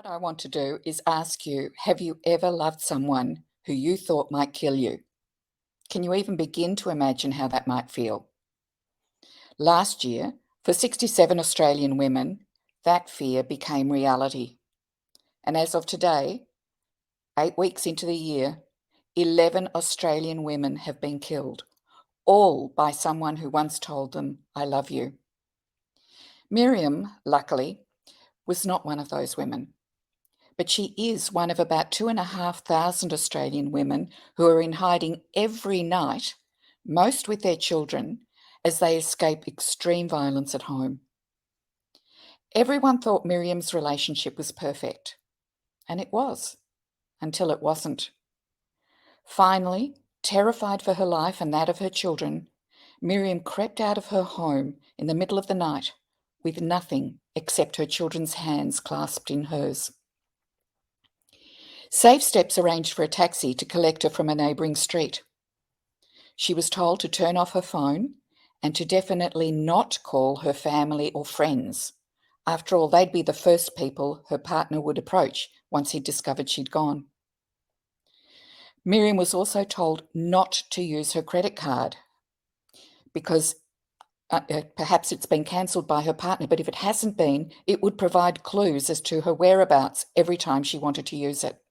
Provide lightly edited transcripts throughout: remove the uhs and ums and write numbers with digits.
What I want to do is ask you, have you ever loved someone who you thought might kill you? Can you even begin to imagine how that might feel? Last year, for 67 Australian women, that fear became reality. And as of today, 8 weeks into the year, 11 Australian women have been killed, all by someone who once told them, "I love you." Miriam, luckily, was not one of those women. But she is one of about 2,500 Australian women who are in hiding every night, most with their children, as they escape extreme violence at home. Everyone thought Miriam's relationship was perfect, and it was, until it wasn't. Finally, terrified for her life and that of her children, Miriam crept out of her home in the middle of the night with nothing except her children's hands clasped in hers. Safe Steps arranged for a taxi to collect her from a neighbouring street. She was told to turn off her phone and to definitely not call her family or friends. After all, they'd be the first people her partner would approach once he discovered she'd gone. Miriam was also told not to use her credit card because perhaps it's been cancelled by her partner, but if it hasn't been, it would provide clues as to her whereabouts every time she wanted to use it.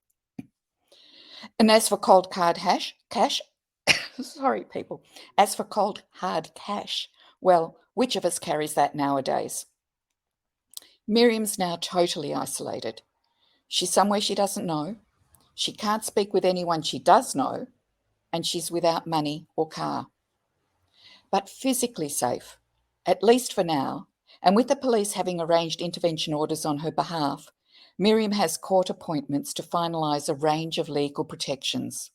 And as for cold hard cash, sorry, people. As for cold hard cash, well, which of us carries that nowadays? Miriam's now totally isolated. She's somewhere she doesn't know. She can't speak with anyone she does know, and she's without money or car. But physically safe, at least for now, and with the police having arranged intervention orders on her behalf, Miriam has court appointments to finalise a range of legal protections.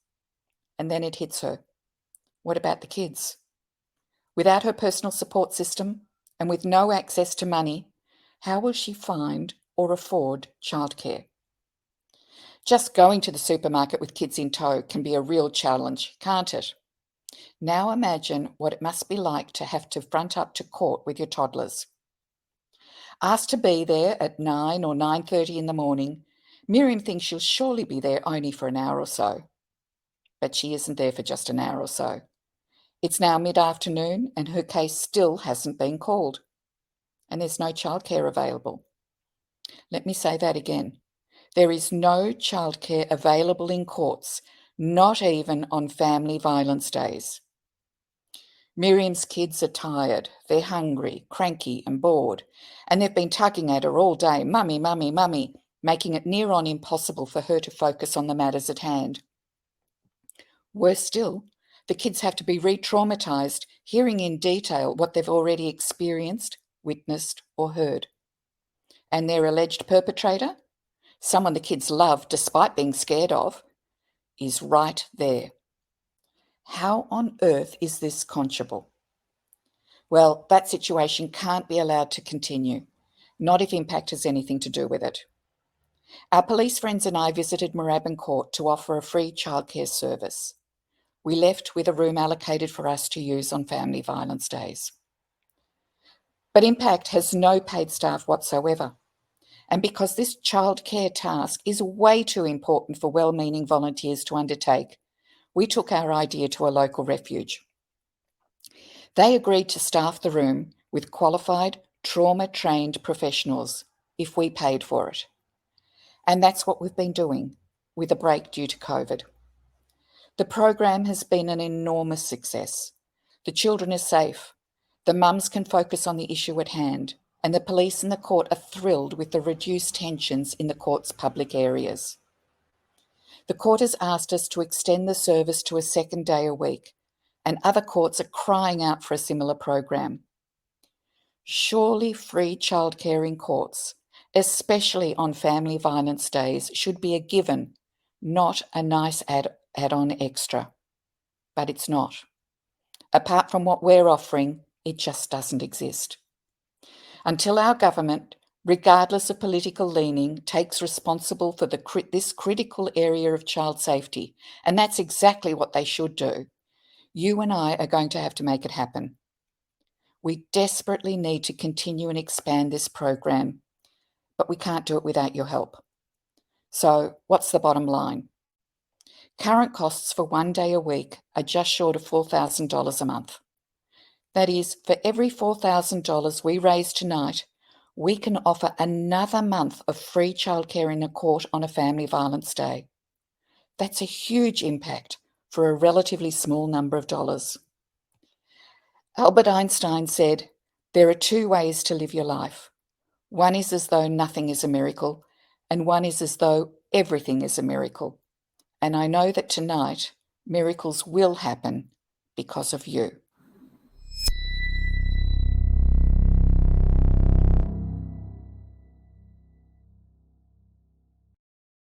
And then it hits her. What about the kids? Without her personal support system and with no access to money, how will she find or afford childcare? Just going to the supermarket with kids in tow can be a real challenge, can't it? Now imagine what it must be like to have to front up to court with your toddlers. Asked to be there at 9 or 9:30 in the morning, Miriam thinks she'll surely be there only for an hour or so. But she isn't there for just an hour or so. It's now mid-afternoon and her case still hasn't been called. And there's no childcare available. Let me say that again. There is no childcare available in courts, not even on family violence days. Miriam's kids are tired, they're hungry, cranky and bored, and they've been tugging at her all day, "Mummy, mummy, mummy," making it near on impossible for her to focus on the matters at hand. Worse still, the kids have to be re-traumatised, hearing in detail what they've already experienced, witnessed or heard. And their alleged perpetrator, someone the kids love despite being scared of, is right there. How on earth is this conscionable? Well, that situation can't be allowed to continue, not if Impact has anything to do with it. Our police friends and I visited Moorabbin Court to offer a free childcare service. We left with a room allocated for us to use on family violence days. But Impact has no paid staff whatsoever. And because this childcare task is way too important for well-meaning volunteers to undertake, we took our idea to a local refuge. They agreed to staff the room with qualified, trauma-trained professionals if we paid for it. And that's what we've been doing, with a break due to COVID. The program has been an enormous success. The children are safe. The mums can focus on the issue at hand, and the police and the court are thrilled with the reduced tensions in the court's public areas. The court has asked us to extend the service to a second day a week, and other courts are crying out for a similar program. Surely free childcare in courts, especially on family violence days, should be a given, not a nice add-on extra. But it's not. Apart from what we're offering, it just doesn't exist. Until our government, regardless of political leaning, takes responsible for this critical area of child safety, and that's exactly what they should do, you and I are going to have to make it happen. We desperately need to continue and expand this program, but we can't do it without your help. So, what's the bottom line? Current costs for 1 day a week are just short of $4,000 a month. That is, for every $4,000 we raise tonight, we can offer another month of free childcare in a court on a family violence day. That's a huge impact for a relatively small number of dollars. Albert Einstein said, "There are two ways to live your life. One is as though nothing is a miracle, and one is as though everything is a miracle." And I know that tonight, miracles will happen because of you.